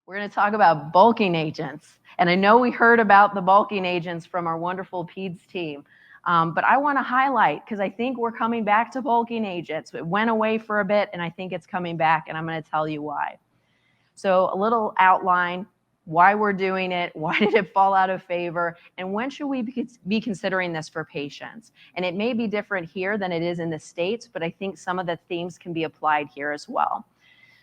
We're going to talk about bulking agents. And I know we heard about the bulking agents from our wonderful PEDS team, but I want to highlight, because I think we're coming back to bulking agents. It went away for a bit, and I think it's coming back, and I'm going to tell you why. So a little outline, why we're doing it, why did it fall out of favor, and when should we be considering this for patients? And it may be different here than it is in the States, but I think some of the themes can be applied here as well.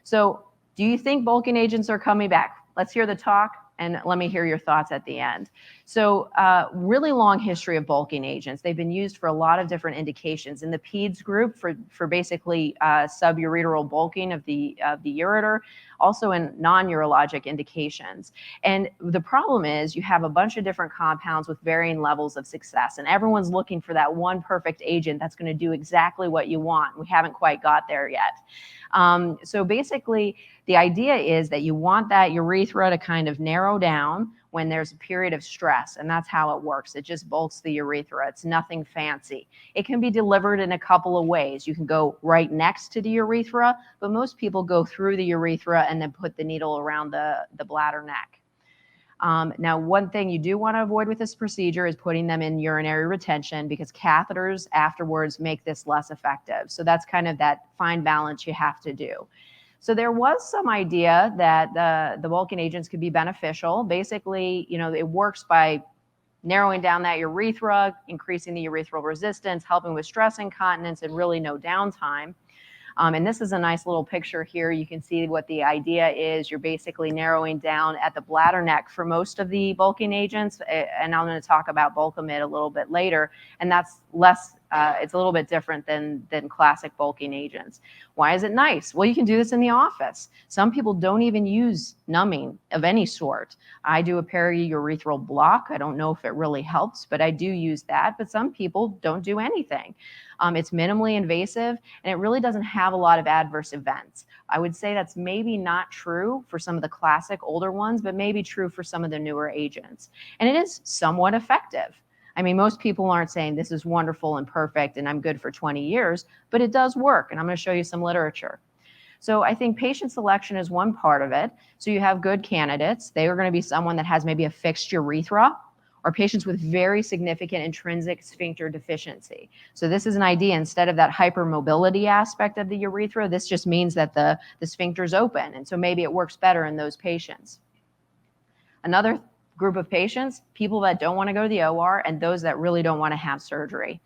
So do you think bulking agents are coming back? Let's hear the talk, and let me hear your thoughts at the end. So really long history of bulking agents. They've been used for a lot of different indications. In the PEDS group for basically subureteral bulking of the ureter, also in non-urologic indications. And the problem is you have a bunch of different compounds with varying levels of success, and everyone's looking for that one perfect agent that's going to do exactly what you want. We haven't quite got there yet. So basically, the idea is that you want that urethra to kind of narrow down when there's a period of stress, and that's how it works. It just bulks the urethra. It's nothing fancy. It can be delivered in a couple of ways. You can go right next to the urethra, but most people go through the urethra and then put the needle around the bladder neck. Now, one thing you do want to avoid with this procedure is putting them in urinary retention, because catheters afterwards make this less effective. So that's kind of that fine balance you have to do. So there was some idea that the bulking agents could be beneficial. Basically, it works by narrowing down that urethra, increasing the urethral resistance, helping with stress incontinence, and really no downtime. And this is a nice little picture here. You can see what the idea is. You're basically narrowing down at the bladder neck for most of the bulking agents, and I'm going to talk about Bulkamid a little bit later, and that's less, it's a little bit different than classic bulking agents. Why is it nice? Well, you can do this in the office. Some people don't even use numbing of any sort. I do a periurethral block. I don't know if it really helps, but I do use that. But some people don't do anything. It's minimally invasive, and it really doesn't have a lot of adverse events. I would say that's maybe not true for some of the classic older ones, but maybe true for some of the newer agents. And it is somewhat effective. I mean, most people aren't saying this is wonderful and perfect and I'm good for 20 years, but it does work, and I'm going to show you some literature. So I think patient selection is one part of it. So you have good candidates. They are going to be someone that has maybe a fixed urethra, or patients with very significant intrinsic sphincter deficiency. So this is an idea. Instead of that hypermobility aspect of the urethra, this just means that the sphincter is open, and so maybe it works better in those patients. Another group of patients, people that don't want to go to the OR, and those that really don't want to have surgery.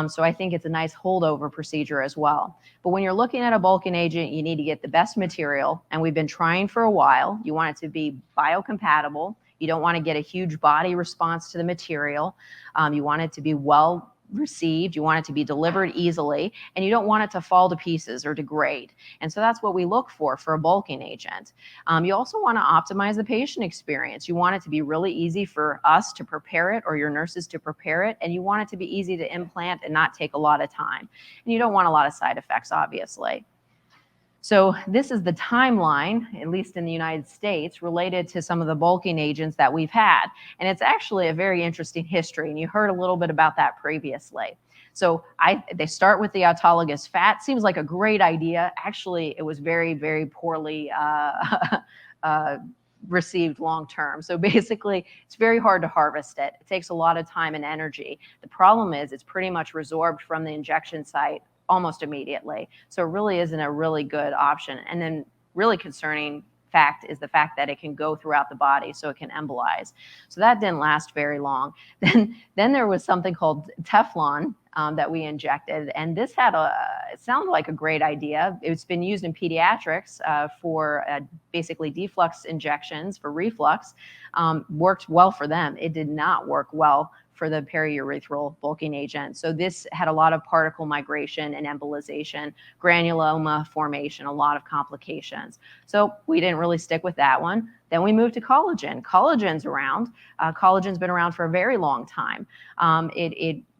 So I think it's a nice holdover procedure as well. But when you're looking at a bulking agent, you need to get the best material, and we've been trying for a while. You want it to be biocompatible. You don't want to get a huge body response to the material. You want it to be well received. You want it to be delivered easily, and you don't want it to fall to pieces or degrade. And so that's what we look for a bulking agent. You also want to optimize the patient experience. You want it to be really easy for us to prepare it, or your nurses to prepare it, and you want it to be easy to implant and not take a lot of time. And you don't want a lot of side effects, obviously. So this is the timeline, at least in the United States, related to some of the bulking agents that we've had. And it's actually a very interesting history, and you heard a little bit about that previously. So they start with the autologous fat. Seems like a great idea. Actually, it was very, very poorly received long-term. So basically, it's very hard to harvest it. It takes a lot of time and energy. The problem is it's pretty much resorbed from the injection site almost immediately. So it really isn't a really good option. And then really concerning fact is the fact that it can go throughout the body, so it can embolize. So that didn't last very long. Then there was something called Teflon that we injected, and this had it sounded like a great idea. It's been used in pediatrics for basically deflux injections for reflux. Worked well for them. It did not work well for the periurethral bulking agent. So this had a lot of particle migration and embolization, granuloma formation, a lot of complications. So we didn't really stick with that one. Then we moved to collagen. Collagen's around. Collagen's been around for a very long time.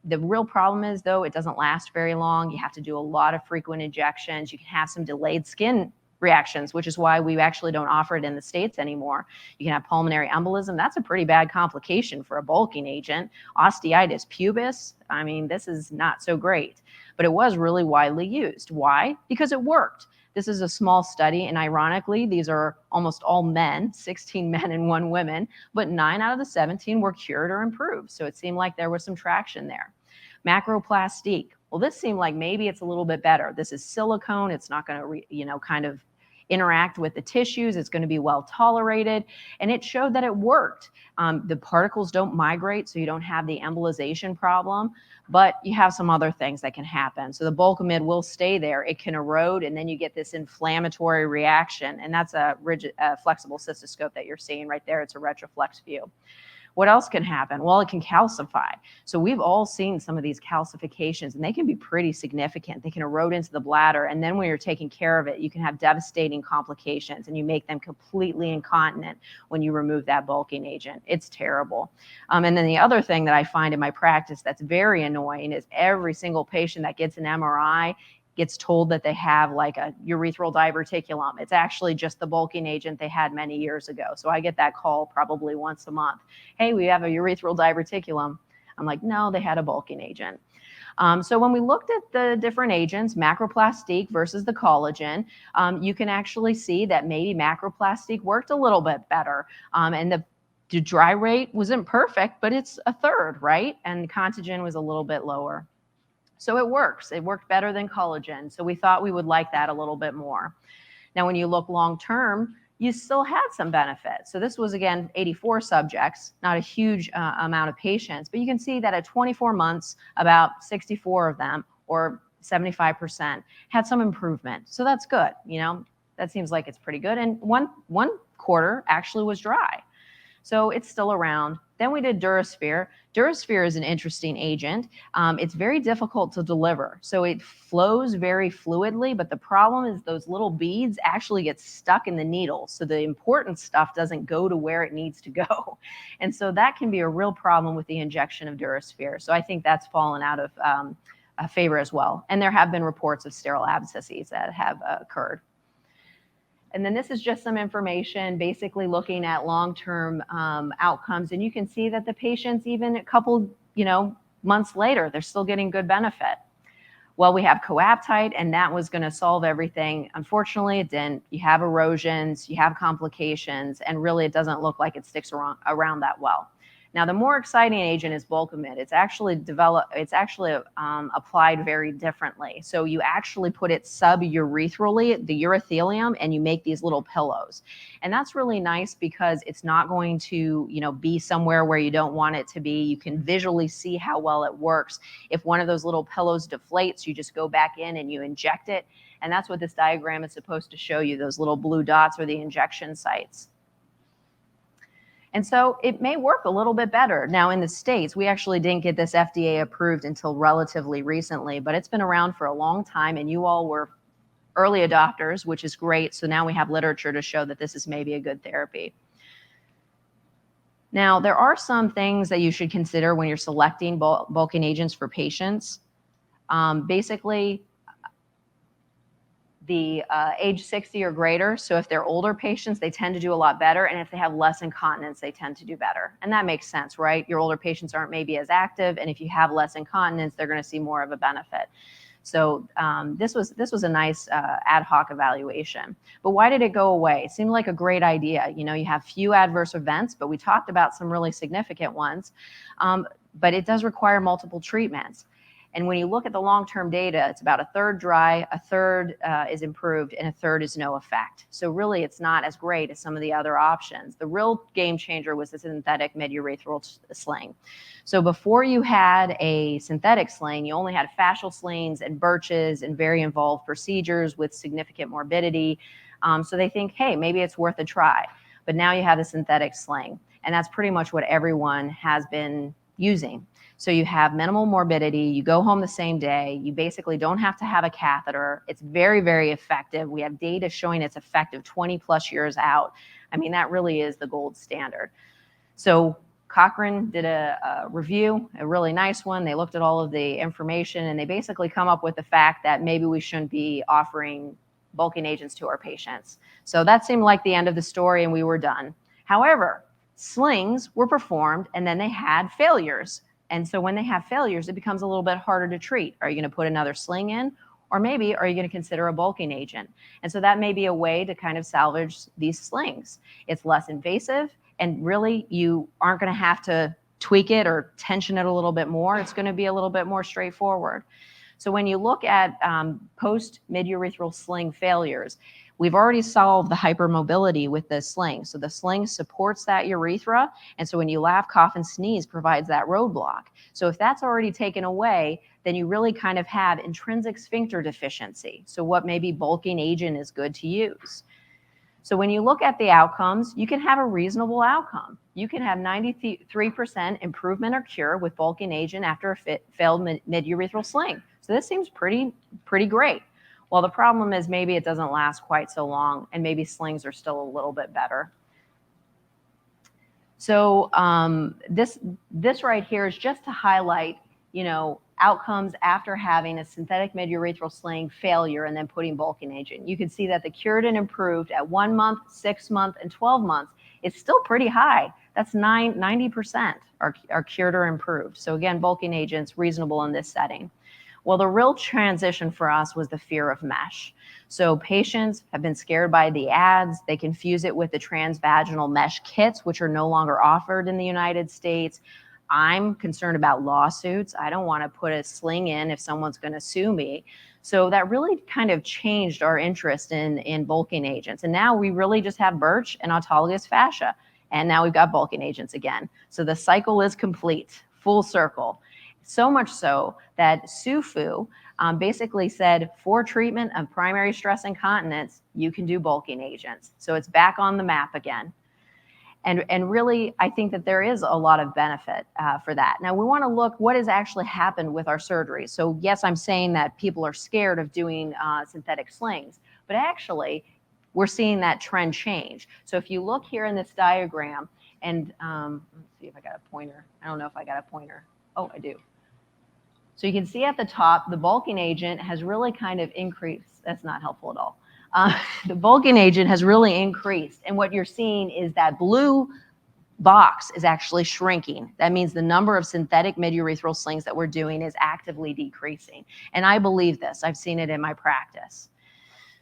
The real problem is, though, it doesn't last very long. You have to do a lot of frequent injections. You can have some delayed skin reactions, which is why we actually don't offer it in the States anymore. You can have pulmonary embolism. That's a pretty bad complication for a bulking agent. Osteitis pubis, I mean, this is not so great, but it was really widely used. Why? Because it worked. This is a small study, and ironically, these are almost all men, 16 men and 1 woman, but 9 out of the 17 were cured or improved. So it seemed like there was some traction there. Macroplastique. Well, this seemed like maybe it's a little bit better. This is silicone. It's not going to, kind of interact with the tissues. It's going to be well tolerated. And it showed that it worked. The particles don't migrate, so you don't have the embolization problem, but you have some other things that can happen. So the Bulkamid will stay there. It can erode, and then you get this inflammatory reaction. And that's a rigid, flexible cystoscope that you're seeing right there. It's a retroflex view. What else can happen? Well, it can calcify. So we've all seen some of these calcifications, and they can be pretty significant. They can erode into the bladder, and then when you're taking care of it, you can have devastating complications, and you make them completely incontinent when you remove that bulking agent. It's terrible. And then the other thing that I find in my practice that's very annoying is every single patient that gets an MRI gets told that they have like a urethral diverticulum. It's actually just the bulking agent they had many years ago. So I get that call probably once a month. Hey, we have a urethral diverticulum. I'm like, no, they had a bulking agent. So when we looked at the different agents, macroplastique versus the collagen, you can actually see that maybe macroplastique worked a little bit better. And the dry rate wasn't perfect, but it's a third, right? And Contagen was a little bit lower. So it works. It worked better than collagen. So we thought we would like that a little bit more. Now, when you look long-term, you still had some benefit. So this was, again, 84 subjects, not a huge amount of patients, but you can see that at 24 months, about 64 of them, or 75%, had some improvement. So that's good. That seems like it's pretty good. And one quarter actually was dry. So it's still around. Then we did Durasphere. Durasphere is an interesting agent. It's very difficult to deliver. So it flows very fluidly, but the problem is those little beads actually get stuck in the needle. So the important stuff doesn't go to where it needs to go. And so that can be a real problem with the injection of Durasphere. So I think that's fallen out of favor as well. And there have been reports of sterile abscesses that have occurred. And then this is just some information basically looking at long-term outcomes. And you can see that the patients, even a couple months later, they're still getting good benefit. Well, we have coaptite, and that was going to solve everything. Unfortunately, it didn't. You have erosions, you have complications, and really it doesn't look like it sticks around that well. Now, the more exciting agent is Bulkamid. It's actually applied very differently. So you actually put it suburethral, the urothelium, and you make these little pillows. And that's really nice because it's not going to, be somewhere where you don't want it to be. You can visually see how well it works. If one of those little pillows deflates, you just go back in and you inject it. And that's what this diagram is supposed to show you. Those little blue dots are the injection sites. And so it may work a little bit better. Now in the States, we actually didn't get this FDA approved until relatively recently, but it's been around for a long time, and you all were early adopters, which is great. So now we have literature to show that this is maybe a good therapy. Now, there are some things that you should consider when you're selecting bulking agents for patients. Basically, the age 60 or greater. So if they're older patients, they tend to do a lot better. And if they have less incontinence, they tend to do better. And that makes sense, right? Your older patients aren't maybe as active. And if you have less incontinence, they're going to see more of a benefit. So this was a nice ad hoc evaluation. But why did it go away? It seemed like a great idea. You have few adverse events, but we talked about some really significant ones. But it does require multiple treatments. And when you look at the long-term data, it's about a third dry, a third is improved, and a third is no effect. So really, it's not as great as some of the other options. The real game changer was the synthetic mid-urethral sling. So before you had a synthetic sling, you only had fascial slings and birches and very involved procedures with significant morbidity. So they think, hey, maybe it's worth a try. But now you have a synthetic sling, and that's pretty much what everyone has been using. So you have minimal morbidity, you go home the same day, you basically don't have to have a catheter. It's very, very effective. We have data showing it's effective 20 plus years out. I mean, that really is the gold standard. So Cochrane did a review, a really nice one. They looked at all of the information, and they basically come up with the fact that maybe we shouldn't be offering bulking agents to our patients. So that seemed like the end of the story, and we were done. However, slings were performed, and then they had failures. And so when they have failures, it becomes a little bit harder to treat. Are you going to put another sling in, Or maybe, are you going to consider a bulking agent? And so that may be a way to kind of salvage these slings. It's less invasive, and really you aren't going to have to tweak it or tension it a little bit more. It's going to be a little bit more straightforward. So when you look at post-midurethral sling failures, we've already solved the hypermobility with the sling. So the sling supports that urethra, and so when you laugh, cough, and sneeze, provides that roadblock. So if that's already taken away, then you really kind of have intrinsic sphincter deficiency. So what maybe bulking agent is good to use? So when you look at the outcomes, you can have a reasonable outcome. You can have 93% improvement or cure with bulking agent after a failed midurethral sling. So this seems pretty great. Well, the problem is maybe it doesn't last quite so long, and maybe slings are still a little bit better. So this right here is just to highlight, outcomes after having a synthetic midurethral sling failure and then putting bulking agent. You can see that the cured and improved at 1 month, 6 months, and 12 months is still pretty high. That's 90% are cured or improved. So again, bulking agent's reasonable in this setting. Well, the real transition for us was the fear of mesh. So patients have been scared by the ads. They confuse it with the transvaginal mesh kits, which are no longer offered in the United States. I'm concerned about lawsuits. I don't want to put a sling in if someone's going to sue me. So that really kind of changed our interest in bulking agents. And now we really just have birch and autologous fascia. And now we've got bulking agents again. So the cycle is complete, full circle. So much so that SUFU basically said, for treatment of primary stress incontinence, you can do bulking agents. So it's back on the map again. And really, I think that there is a lot of benefit for that. Now, we want to look what has actually happened with our surgery. So yes, I'm saying that people are scared of doing synthetic slings, but actually, we're seeing that trend change. So if you look here in this diagram, and let's see if I got a pointer. I don't know if I got a pointer. Oh, I do. So you can see at the top, the bulking agent has really kind of increased. That's not helpful at all. The bulking agent has really increased. And what you're seeing is that blue box is actually shrinking. That means the number of synthetic midurethral slings that we're doing is actively decreasing. And I believe this. I've seen it in my practice.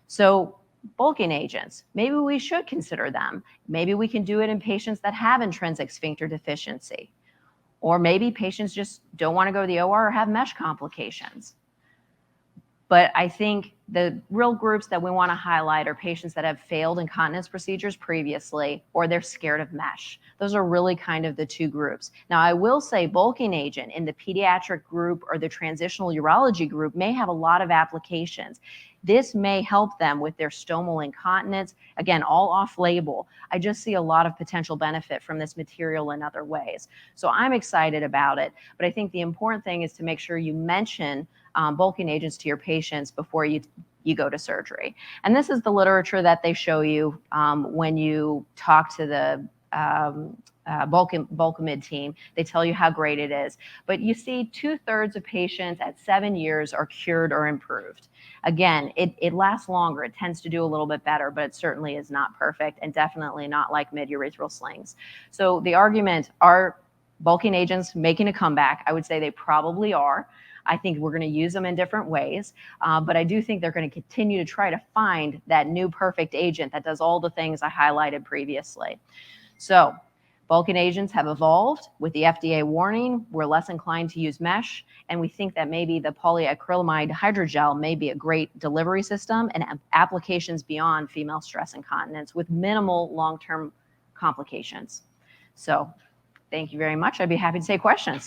So bulking agents, maybe we should consider them. Maybe we can do it in patients that have intrinsic sphincter deficiency. Or maybe patients just don't want to go to the OR or have mesh complications. But I think the real groups that we want to highlight are patients that have failed incontinence procedures previously, or they're scared of mesh. Those are really kind of the two groups. Now, I will say bulking agent in the pediatric group or the transitional urology group may have a lot of applications. This may help them with their stomal incontinence. Again, all off-label. I just see a lot of potential benefit from this material in other ways. So I'm excited about it. But I think the important thing is to make sure you mention bulking agents to your patients before you go to surgery. And this is the literature that they show you when you talk to the Bulkamid team. They tell you how great it is. But you see 2/3 of patients at 7 years are cured or improved. Again, it lasts longer. It tends to do a little bit better, but it certainly is not perfect and definitely not like midurethral slings. So the argument, are bulking agents making a comeback? I would say they probably are. I think we're going to use them in different ways, but I do think they're going to continue to try to find that new perfect agent that does all the things I highlighted previously. So bulking agents have evolved with the FDA warning. We're less inclined to use mesh, and we think that maybe the polyacrylamide hydrogel may be a great delivery system and applications beyond female stress incontinence with minimal long-term complications. So thank you very much. I'd be happy to take questions.